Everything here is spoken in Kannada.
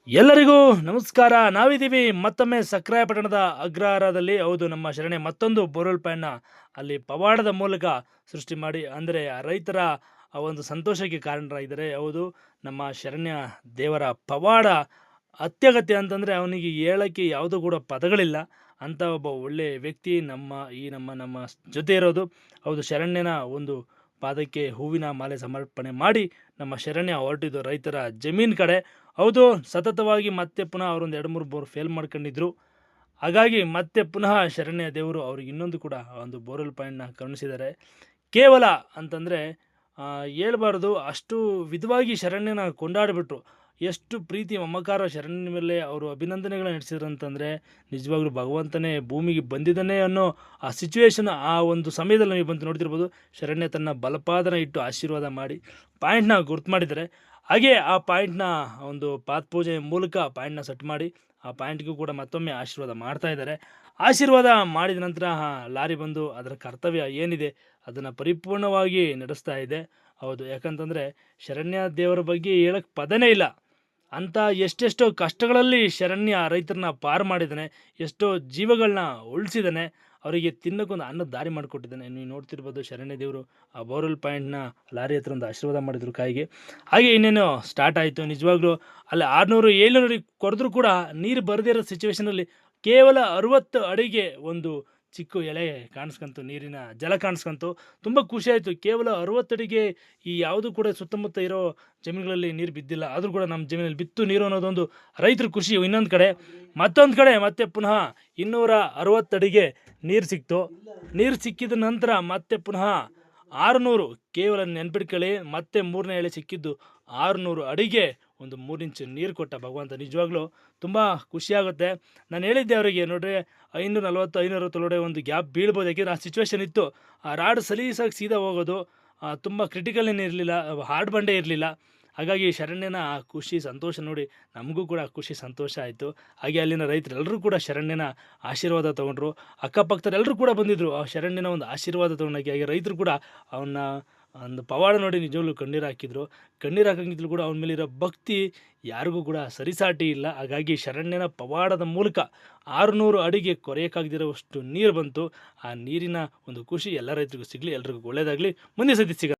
ಎಲ್ಲರಿಗೂ ನಮಸ್ಕಾರ. ನಾವಿದ್ದೀವಿ ಮತ್ತೊಮ್ಮೆ ಸಕ್ರಾಯ ಪಟ್ಟಣದ ಅಗ್ರಹಾರದಲ್ಲಿ. ಹೌದು, ನಮ್ಮ ಶರಣೆ ಮತ್ತೊಂದು ಬೋರ್ವೆಲ್ ಪಾಯಿಂಟ್ನ ಅಲ್ಲಿ ಪವಾಡದ ಮೂಲಕ ಸೃಷ್ಟಿ ಮಾಡಿ, ಅಂದರೆ ಆ ರೈತರ ಆ ಒಂದು ಸಂತೋಷಕ್ಕೆ ಕಾರಣರಾಗಿದ್ದಾರೆ. ಹೌದು, ನಮ್ಮ ಶರಣ್ಯ ದೇವರ ಪವಾಡ ಅತ್ಯಗತ್ಯ ಅಂತಂದರೆ ಅವನಿಗೆ ಹೇಳೋಕ್ಕೆ ಯಾವುದೂ ಕೂಡ ಪದಗಳಿಲ್ಲ. ಅಂಥ ಒಬ್ಬ ಒಳ್ಳೆಯ ವ್ಯಕ್ತಿ ನಮ್ಮ ಜೊತೆ ಇರೋದು. ಹೌದು, ಶರಣ್ಯನ ಒಂದು ಪಾದಕ್ಕೆ ಹೂವಿನ ಮಾಲೆ ಸಮರ್ಪಣೆ ಮಾಡಿ ನಮ್ಮ ಶರಣ್ಯ ಹೊರಟಿದ್ದು ರೈತರ ಜಮೀನು ಕಡೆ. ಹೌದು, ಸತತವಾಗಿ ಮತ್ತೆ ಪುನಃ ಅವರೊಂದು 2-3 ಬೋರ್ ಫೇಲ್ ಮಾಡ್ಕೊಂಡಿದ್ರು. ಹಾಗಾಗಿ ಮತ್ತೆ ಪುನಃ ಶರಣ್ಯ ದೇವರು ಅವ್ರಿಗೆ ಇನ್ನೊಂದು ಕೂಡ ಒಂದು ಬೋರ್ವೆಲ್ ಪಾಯಿಂಟ್ನ ಕರುಣಿಸಿದ್ದಾರೆ. ಕೇವಲ ಅಂತಂದರೆ ಹೇಳ್ಬಾರ್ದು, ಅಷ್ಟು ವಿಧವಾಗಿ ಶರಣ್ಯನ ಕೊಂಡಾಡಿಬಿಟ್ರು. ಎಷ್ಟು ಪ್ರೀತಿ ಮಮಕಾರ ಶರಣ್ಯನ ಮೇಲೆ ಅವರು ಅಭಿನಂದನೆಗಳನ್ನ ನಡೆಸಿದ್ರು ಅಂತಂದರೆ, ನಿಜವಾಗ್ಲೂ ಭಗವಂತನೇ ಭೂಮಿಗೆ ಬಂದಿದ್ದಾನೆ ಅನ್ನೋ ಆ ಸಿಚುವೇಶನ್ ಆ ಒಂದು ಸಮಯದಲ್ಲಿ ನೀವು ಬಂದು ನೋಡ್ತಿರ್ಬೋದು. ಶರಣ್ಯ ತನ್ನ ಬಲಪಾದನ ಇಟ್ಟು ಆಶೀರ್ವಾದ ಮಾಡಿ ಪಾಯಿಂಟ್ನ ಗುರ್ತು ಮಾಡಿದ್ದಾರೆ. ಹಾಗೆ ಆ ಪಾಯಿಂಟ್ನ ಒಂದು ಪಾದಪೂಜೆ ಮೂಲಕ ಪಾಯಿಂಟ್ನ ಸೆಟ್ ಮಾಡಿ ಆ ಪಾಯಿಂಟ್ಗೂ ಕೂಡ ಮತ್ತೊಮ್ಮೆ ಆಶೀರ್ವಾದ ಮಾಡ್ತಾ ಇದ್ದಾರೆ. ಆಶೀರ್ವಾದ ಮಾಡಿದ ನಂತರ ಲಾರಿ ಬಂದು ಅದರ ಕರ್ತವ್ಯ ಏನಿದೆ ಅದನ್ನು ಪರಿಪೂರ್ಣವಾಗಿ ನಡೆಸ್ತಾ ಇದೆ. ಹೌದು, ಯಾಕಂತಂದರೆ ಶರಣ್ಯ ದೇವರ ಬಗ್ಗೆ ಹೇಳಕ್ಕೆ ಪದನೇ ಇಲ್ಲ. ಅಂಥ ಎಷ್ಟೆಷ್ಟೋ ಕಷ್ಟಗಳಲ್ಲಿ ಶರಣ್ಯ ರೈತರನ್ನ ಪಾರು ಮಾಡಿದ್ದಾನೆ, ಎಷ್ಟೋ ಜೀವಗಳನ್ನ ಉಳಿಸಿದ್ದಾನೆ, ಅವರಿಗೆ ತಿನ್ನೋಕ್ಕೊಂದು ಅನ್ನದ ದಾರಿ ಮಾಡಿಕೊಟ್ಟಿದ್ದಾನೆ. ನೀವು ನೋಡ್ತಿರ್ಬೋದು, ಶರಣ್ಯ ದೇವರು ಆ ಬೋರ್ವೆಲ್ ಪಾಯಿಂಟ್ನ ಲಾರಿ ಹತ್ರ ಒಂದು ಆಶೀರ್ವಾದ ಮಾಡಿದ್ರು ಕಾಯಿಗೆ. ಹಾಗೆ ಇನ್ನೇನು ಸ್ಟಾರ್ಟ್ ಆಯಿತು. ನಿಜವಾಗ್ಲೂ ಅಲ್ಲಿ 600-700 ಕೊರೆದ್ರೂ ಕೂಡ ನೀರು ಬರದೇ ಇರೋ ಸಿಚುವೇಷನಲ್ಲಿ ಕೇವಲ 60 ಅಡಿಗೆ ಒಂದು ಚಿಕ್ಕ ಎಳೆ ಕಾಣಿಸ್ಕೊಂತು, ನೀರಿನ ಜಲ ಕಾಣಿಸ್ಕೊಂತು. ತುಂಬ ಖುಷಿಯಾಯಿತು. ಕೇವಲ 60 ಅಡಿಗೆ ಈ ಯಾವುದು ಕೂಡ ಸುತ್ತಮುತ್ತ ಇರೋ ಜಮೀನುಗಳಲ್ಲಿ ನೀರು ಬಿದ್ದಿಲ್ಲ, ಆದರೂ ಕೂಡ ನಮ್ಮ ಜಮೀನಲ್ಲಿ ಬಿತ್ತು ನೀರು ಅನ್ನೋದೊಂದು ರೈತರ ಖುಷಿ. ಇನ್ನೊಂದು ಕಡೆ ಮತ್ತೊಂದು ಕಡೆ ಮತ್ತೆ ಪುನಃ 260 ಅಡಿಗೆ ನೀರು ಸಿಕ್ತು. ನೀರು ಸಿಕ್ಕಿದ ನಂತರ ಮತ್ತೆ ಪುನಃ 600, ಕೇವಲ ನೆನ್ಪಿಟ್ಕೊಳ್ಳಿ, ಮತ್ತೆ 3ನೇ ಎಳೆ ಸಿಕ್ಕಿದ್ದು 600 ಅಡಿಗೆ ಒಂದು 3 ಇಂಚು ನೀರು ಕೊಟ್ಟ ಭಗವಂತ. ನಿಜವಾಗ್ಲೂ ತುಂಬ ಖುಷಿಯಾಗುತ್ತೆ. ನಾನು ಹೇಳಿದ್ದೆ ಅವರಿಗೆ, ನೋಡ್ರಿ 540-560 ಒಳಗಡೆ ಒಂದು ಗ್ಯಾಪ್ ಬೀಳ್ಬೋದು, ಯಾಕೆಂದರೆ ಆ ಸಿಚುವೇಶನ್ ಇತ್ತು. ಆ ರಾಡ್ ಸಲೀಸಾಗಿ ಸೀದಾ ಹೋಗೋದು, ತುಂಬ ಕ್ರಿಟಿಕಲ್ ಏನು ಇರಲಿಲ್ಲ, ಹಾರ್ಡ್ ಬಂಡೆ ಇರಲಿಲ್ಲ. ಹಾಗಾಗಿ ಶರಣ್ಯನ ಆ ಖುಷಿ ಸಂತೋಷ ನೋಡಿ ನಮಗೂ ಕೂಡ ಖುಷಿ ಸಂತೋಷ ಆಯಿತು. ಹಾಗೆ ಅಲ್ಲಿನ ರೈತರೆಲ್ಲರೂ ಕೂಡ ಶರಣ್ಯನ ಆಶೀರ್ವಾದ ತೊಗೊಂಡ್ರು. ಅಕ್ಕಪಕ್ಕದವರೆಲ್ಲರೂ ಕೂಡ ಬಂದಿದ್ದರು ಆ ಶರಣ್ಯನ ಒಂದು ಆಶೀರ್ವಾದ ತೊಗೊಂಡಾಗಿ. ಹಾಗೆ ರೈತರು ಕೂಡ ಅವನ್ನ ಒಂದು ಪವಾಡ ನೋಡಿ ನಿಜವಾಗ್ಲೂ ಕಣ್ಣೀರು ಹಾಕಿದ್ರು. ಕಣ್ಣೀರು ಹಾಕಂಗಿದ್ರು ಕೂಡ ಅವನ ಮೇಲಿರೋ ಭಕ್ತಿ ಯಾರಿಗೂ ಕೂಡ ಸರಿಸಾಟಿ ಇಲ್ಲ. ಹಾಗಾಗಿ ಶರಣ್ಯನ ಪವಾಡದ ಮೂಲಕ 600 ಅಡಿಗೆ ಕೊರೆಯೋಕ್ಕಾಗದಿರೋವಷ್ಟು ನೀರು ಬಂತು. ಆ ನೀರಿನ ಒಂದು ಖುಷಿ ಎಲ್ಲ ರೈತರಿಗೂ ಸಿಗಲಿ, ಎಲ್ರಿಗೂ ಒಳ್ಳೆಯದಾಗಲಿ. ಮುಂದೆ ಸತಿ ಸಿಗ